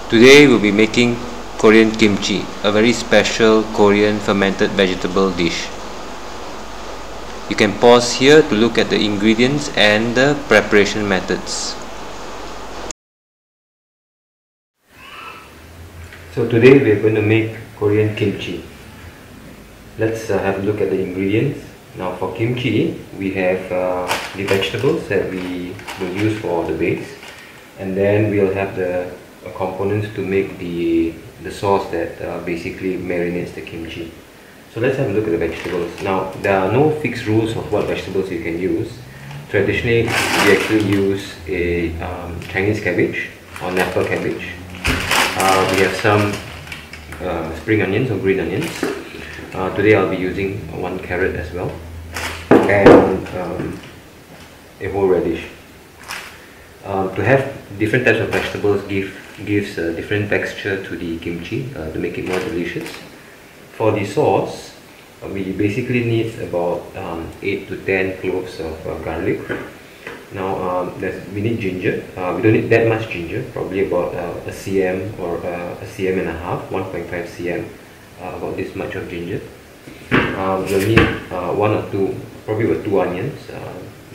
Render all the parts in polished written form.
Today we'll be making Korean kimchi, a very special Korean fermented vegetable dish. You can pause here to look at the ingredients and the preparation methods. So today we are going to make Korean kimchi. Let's have a look at the ingredients. Now for kimchi, we have the vegetables that we will use for the base, and then we'll have the components to make the sauce that basically marinates the kimchi. So let's have a look at the vegetables. Now there are no fixed rules of what vegetables you can use. Traditionally we actually use a Chinese cabbage or Napa cabbage. We have some spring onions or green onions. Today I'll be using one carrot as well, and a whole radish. To have different types of vegetables gives a different texture to the kimchi to make it more delicious. For the sauce, we basically need about 8 to 10 cloves of garlic. Now we need ginger. We don't need that much ginger, probably about a cm or a cm and a half, 1.5 cm, about this much of ginger. We'll need one or two, probably about 2 onions.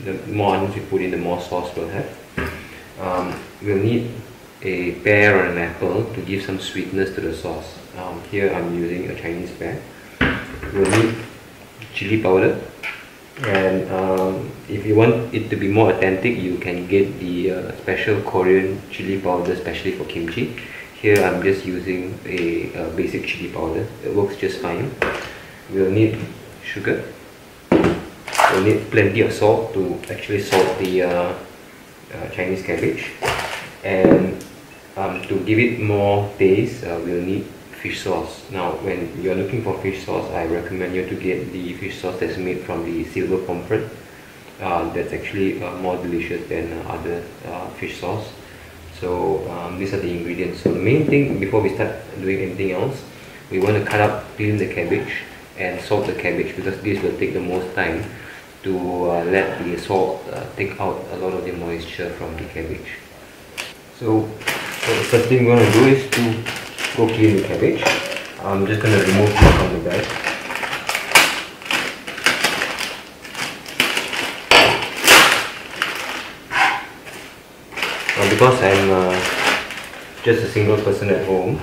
The more onions we put in, the more sauce we'll have. We'll need a pear or an apple to give some sweetness to the sauce. Here I'm using a Chinese pear. We'll need chili powder, and if you want it to be more authentic, you can get the special Korean chili powder especially for kimchi. Here I'm just using a basic chili powder. It works just fine. We'll need sugar. We'll need plenty of salt to actually salt the Chinese cabbage, and to give it more taste, we'll need fish sauce. Now when you're looking for fish sauce, I recommend you to get the fish sauce that's made from the silver pomfret. That's actually more delicious than other fish sauce. So these are the ingredients. So the main thing before we start doing anything else, we want to clean the cabbage and salt the cabbage, because this will take the most time to let the salt take out a lot of the moisture from the cabbage. So the first thing we're going to do is to go clean the cabbage. I'm just going to remove it from the bag. Now because I'm just a single person at home,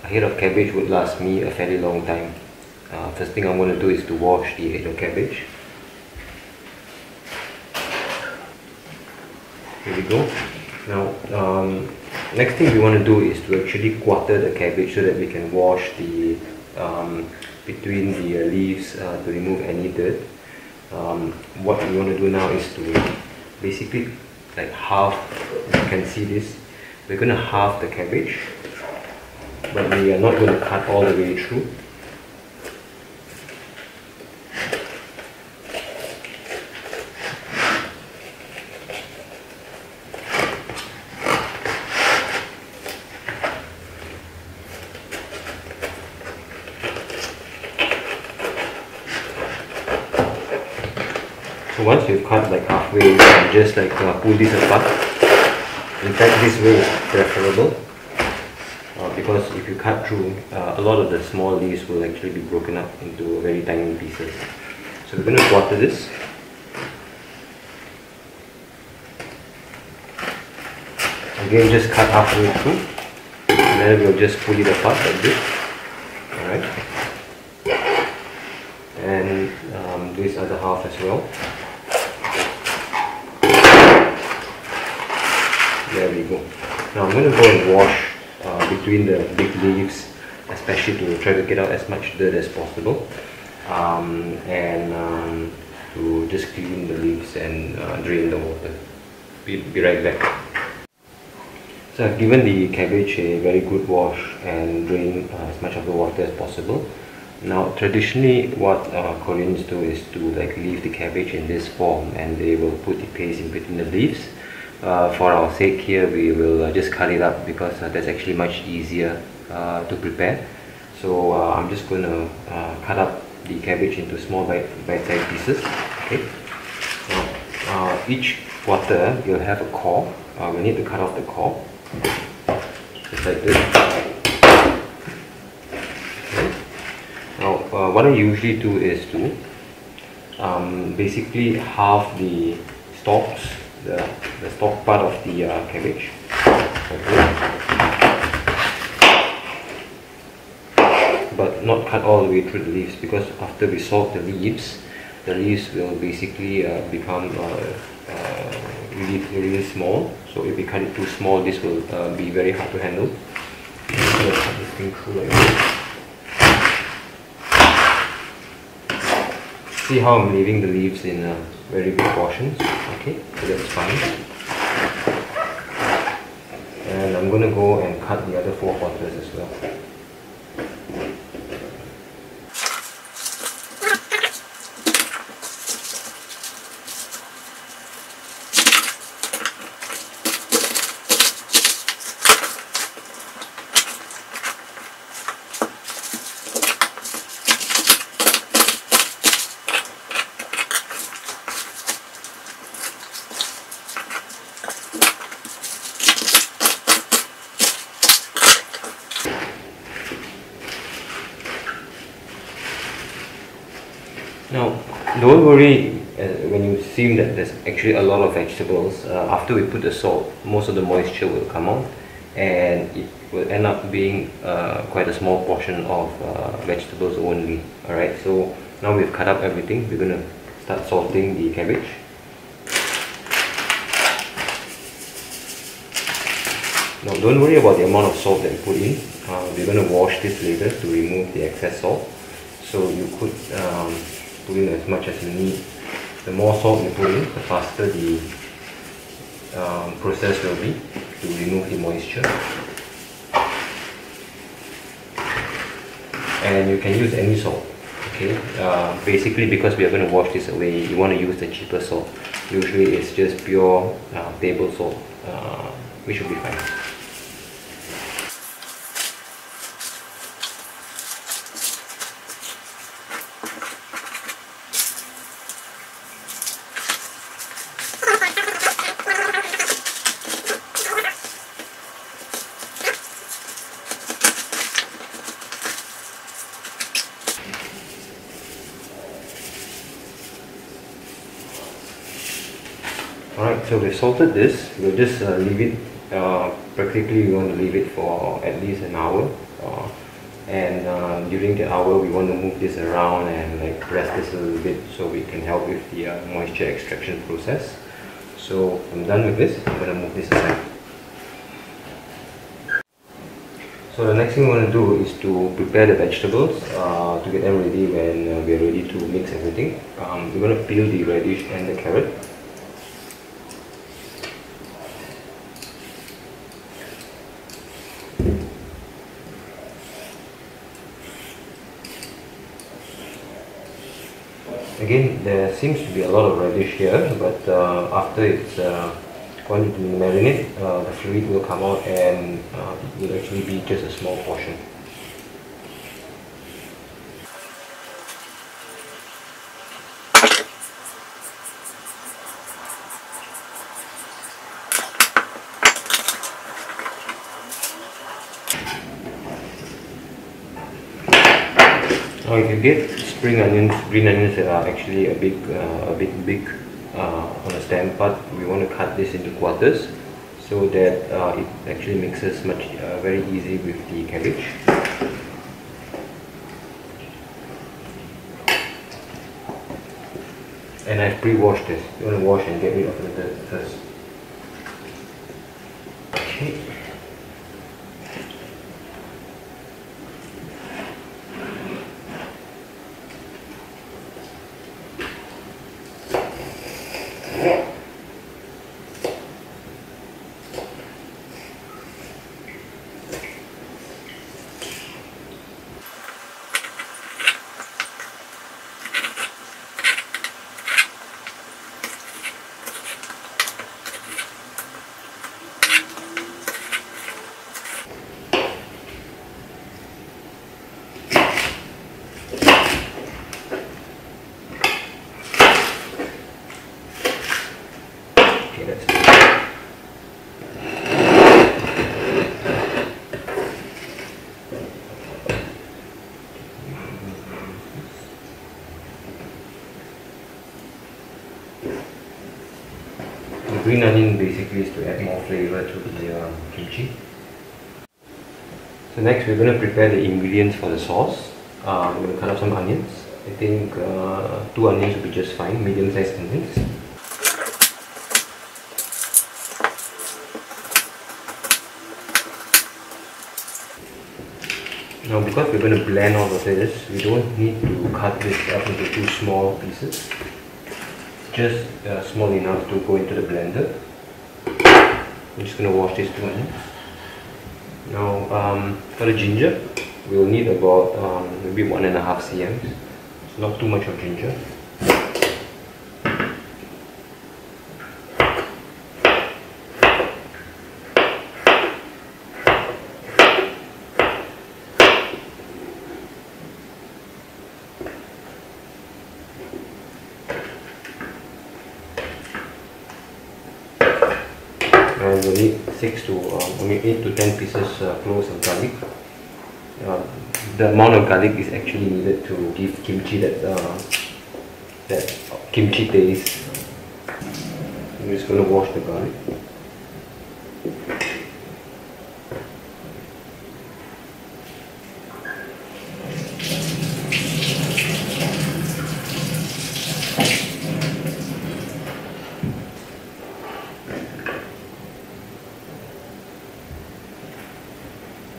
a head of cabbage would last me a fairly long time. First thing I'm going to do is to wash the head of cabbage. Here we go. Now next thing we want to do is to actually quarter the cabbage so that we can wash the between the leaves to remove any dirt. What we want to do now is to basically like half. You can see this. We're going to halve the cabbage, but we are not going to cut all the way through. So once you've cut like halfway, you can just like pull this apart. In fact, this way is preferable because if you cut through, a lot of the small leaves will actually be broken up into very tiny pieces. So we're going to quarter this. Again, just cut halfway through, and then we'll just pull it apart like this. Alright. And this other half as well. There we go. Now I'm going to go and wash between the big leaves, especially to try to get out as much dirt as possible, and to just clean the leaves and drain the water. Be right back. So I've given the cabbage a very good wash and drain as much of the water as possible. Now traditionally what Koreans do is to like leave the cabbage in this form, and they will put the paste in between the leaves. For our sake here, we will just cut it up because that's actually much easier to prepare. So I'm just going to cut up the cabbage into small bite-sized pieces. Okay. Now each quarter you'll have a core. We need to cut off the core. just like this. Okay. Now what I usually do is to basically halve the stalks, the stalk part of the cabbage. Okay. But not cut all the way through the leaves, because after we salt the leaves will basically become really small. So if we cut it too small, this will be very hard to handle. So cut this thing through like this. See how I'm leaving the leaves in very big portions. Okay, so that's fine. And I'm going to go and cut the other 4/4 as well. Now, don't worry when you see that there's actually a lot of vegetables. After we put the salt, most of the moisture will come out, and it will end up being quite a small portion of vegetables only. Alright, so now we've cut up everything. We're going to start salting the cabbage. Now, don't worry about the amount of salt that we put in. We're going to wash this later to remove the excess salt. So you could put in as much as you need. The more salt you put in, the faster the process will be to remove the moisture. And you can use any salt. Okay, basically because we are going to wash this away, you want to use the cheaper salt. Usually it's just pure table salt, which will be fine. Alright, so we've salted this. We'll just leave it, practically we want to leave it for at least an hour. And during the hour we want to move this around and like press this a little bit so we can help with the moisture extraction process. So I'm done with this. I'm going to move this aside. So the next thing we want to do is to prepare the vegetables to get them ready when we're ready to mix everything. We're going to peel the radish and the carrot. Again, there seems to be a lot of radish here, but after it's going to marinate, the fluid will come out and it will actually be just a small portion. Now if you get spring onions, green onions that are actually a bit big on the stem part, we want to cut this into quarters so that it actually mixes very easy with the cabbage. And I've pre-washed this. You want to wash and get rid of the dirt first. Okay. green onion basically is to add more flavor to the kimchi. So next we're going to prepare the ingredients for the sauce. We're going to cut up some onions. I think 2 onions will be just fine, medium sized onions. Now because we're going to blend all of this, we don't need to cut this up into 2 small pieces. Just small enough to go into the blender. I'm just going to wash these 2 onions. Now for the ginger, we'll need about maybe 1.5 cm. It's not too much of ginger. And we'll need 8 to 10 pieces cloves of garlic. The amount of garlic is actually needed to give kimchi that kimchi taste. I'm just going to wash the garlic.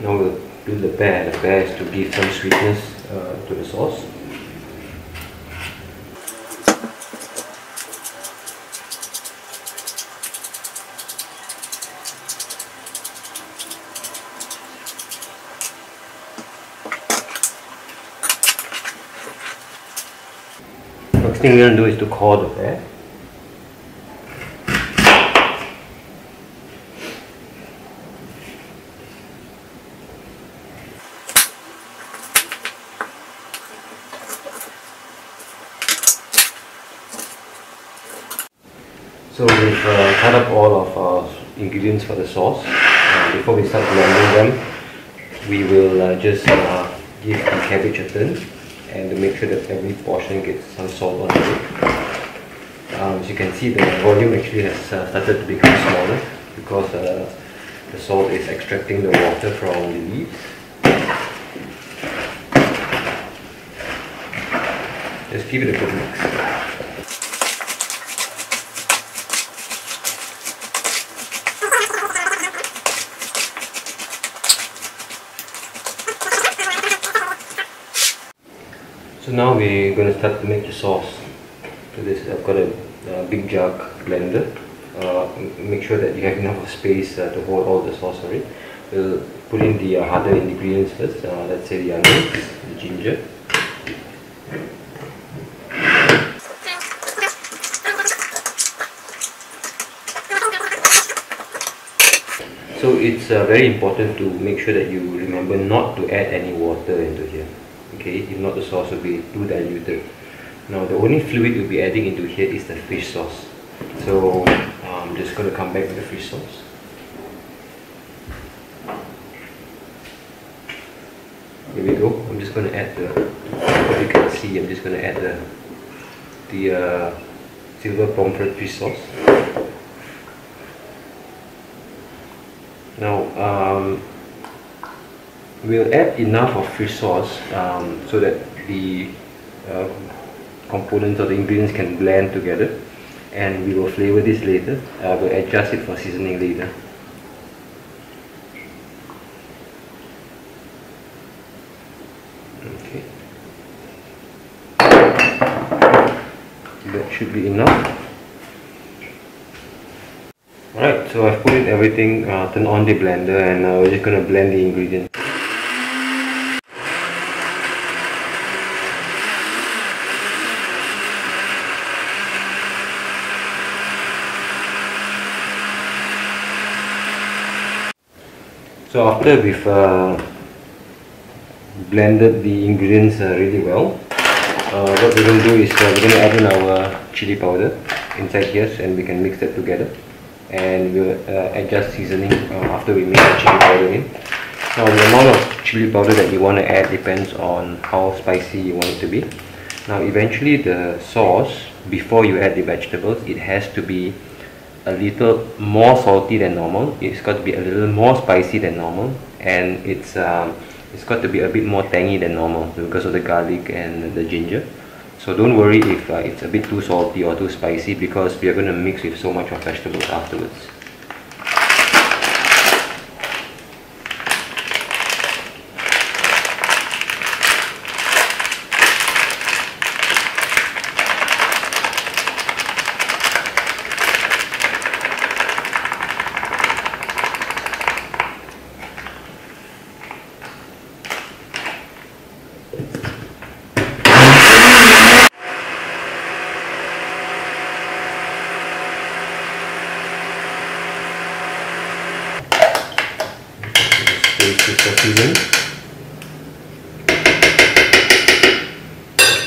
Now we'll do the pear. The pear is to give some sweetness to the sauce. Next thing we're going to do is to core the pear. So we've cut up all of our ingredients for the sauce. Before we start blending them, we will just give the cabbage a turn and to make sure that every portion gets some salt on it. As you can see, the volume actually has started to become smaller because the salt is extracting the water from the leaves. Just give it a good mix. So now we're going to start to make the sauce. So this, I've got a big jug blender. Make sure that you have enough of space to hold all the sauce on it. We'll put in the harder ingredients first. Let's say the onions, the ginger. So it's very important to make sure that you remember not to add any water into here. Okay, if not the sauce will be too diluted. Now the only fluid we'll be adding into here is the fish sauce. So I'm just going to come back with the fish sauce. Here we go. I'm just going to add what you can see, I'm just going to add the silver pomfret fish sauce. Now we'll add enough of fish sauce so that the components or the ingredients can blend together, and we will flavor this later. We'll adjust it for seasoning later. Okay, that should be enough. Alright, so I've put in everything, turned on the blender, and we're just going to blend the ingredients. So after we've blended the ingredients really well, what we're going to do is we're going to add in our chili powder inside here, and we can mix that together, and we'll adjust seasoning after we mix the chili powder in. Now the amount of chili powder that you want to add depends on how spicy you want it to be. Now eventually the sauce, before you add the vegetables, it has to be a little more salty than normal. It's got to be a little more spicy than normal, and it's got to be a bit more tangy than normal because of the garlic and the ginger. So don't worry if it's a bit too salty or too spicy, because we are going to mix with so much of vegetables afterwards.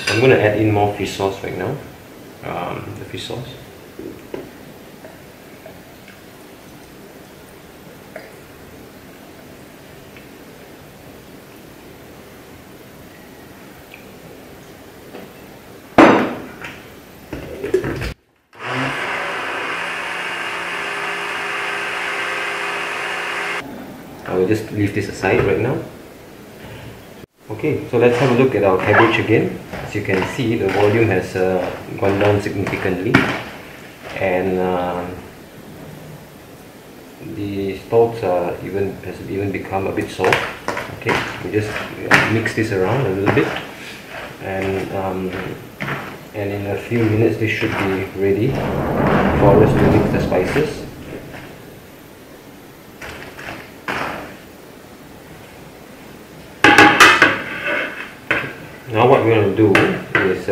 I'm going to add in more fish sauce right now, the fish sauce. I will just leave this aside right now. Okay, so let's have a look at our cabbage again. As you can see, the volume has gone down significantly, and the stalks has even become a bit soft. Okay, we just mix this around a little bit, and in a few minutes this should be ready for us to mix the spices. Now what we're going to do is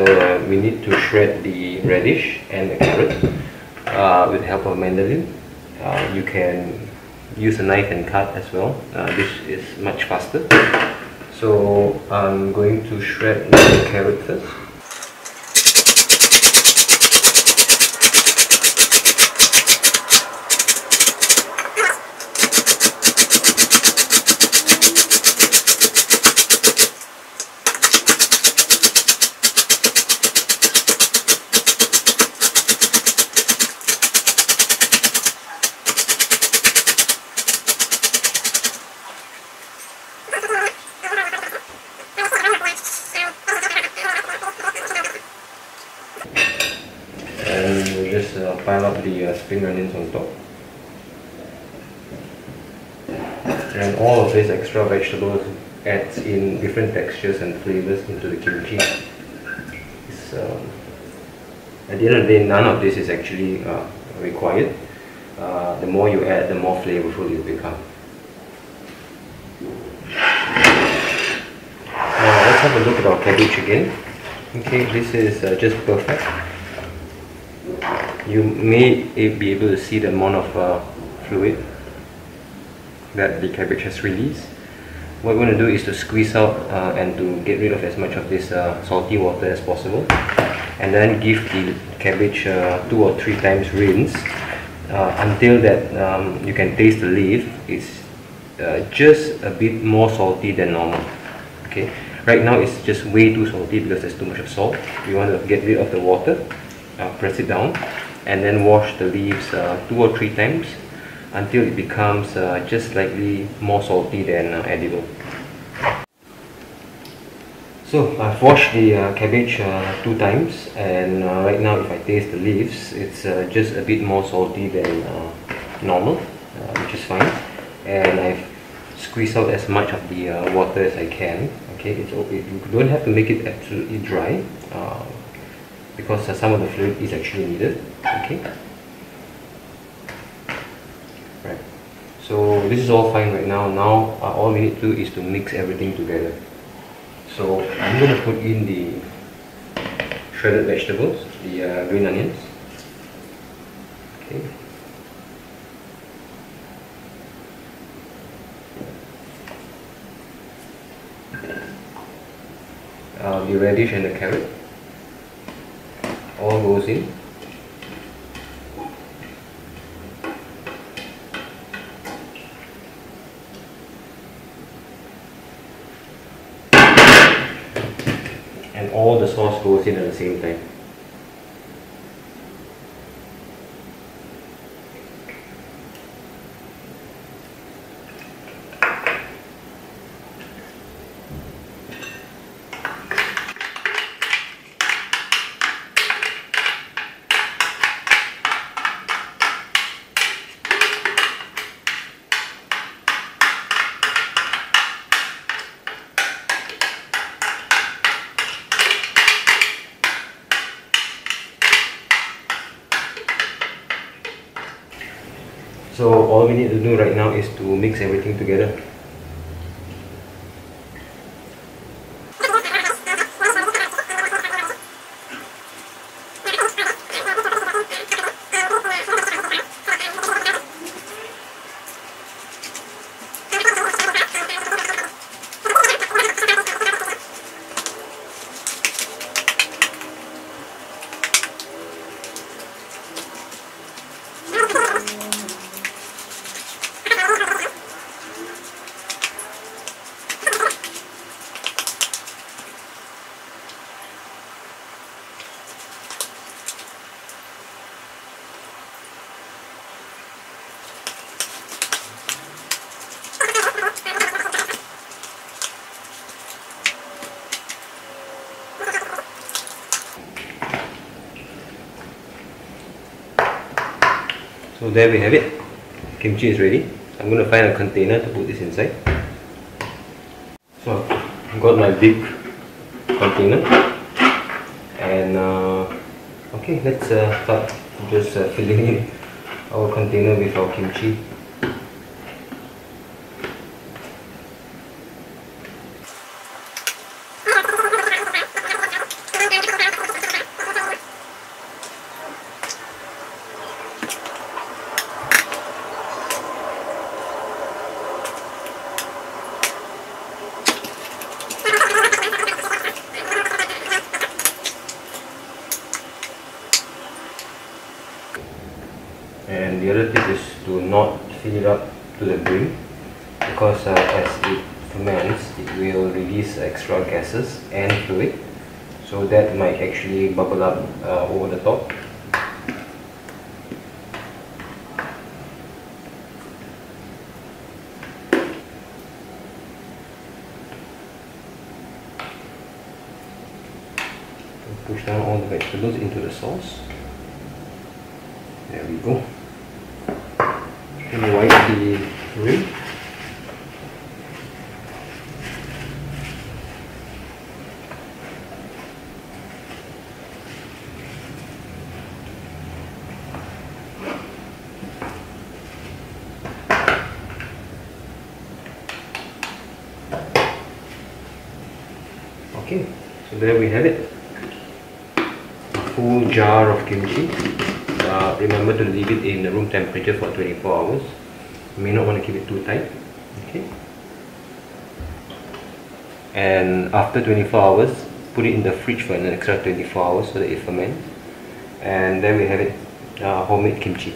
we need to shred the radish and the carrot with the help of a mandolin. You can use a knife and cut as well. This is much faster. So I'm going to shred the carrot first. And we'll just pile up the spring onions on top. And all of these extra vegetables adds in different textures and flavors into the kimchi. At the end of the day, none of this is actually required. The more you add, the more flavorful it will become. Now let's have a look at our cabbage again. Okay, this is just perfect. You may be able to see the amount of fluid that the cabbage has released. What we're going to do is to squeeze out and to get rid of as much of this salty water as possible, and then give the cabbage 2 or 3 times rinse until that you can taste the leaf is just a bit more salty than normal. Okay, right now it's just way too salty because there's too much of salt. We want to get rid of the water, press it down, and then wash the leaves 2 or 3 times until it becomes just slightly more salty than edible. So I've washed the cabbage 2 times, and right now if I taste the leaves, it's just a bit more salty than normal, which is fine. And I've squeezed out as much of the water as I can. Okay, you don't have to make it absolutely dry because some of the fluid is actually needed. Okay. Right. So this is all fine right now. Now all we need to do is to mix everything together. So I'm going to put in the shredded vegetables, the green onions. Okay. The radish and the carrot all goes in. And all the sauce goes in at the same time. So all we need to do right now is to mix everything together. So there we have it. Kimchi is ready. I'm going to find a container to put this inside. So I've got my big container, and okay, let's start just filling in our container with our kimchi. And the other tip is to not fill it up to the brim, because as it ferments, it will release extra gases and fluid, so that might actually bubble up over the top. Push down all the vegetables into the sauce. There we go. And wipe the rim. Okay, so there we have it. A full jar of kimchi. Remember to leave it in room temperature for 24 hours. You may not want to keep it too tight. Okay. And after 24 hours, put it in the fridge for an extra 24 hours so that it ferments. And there we have it, homemade kimchi.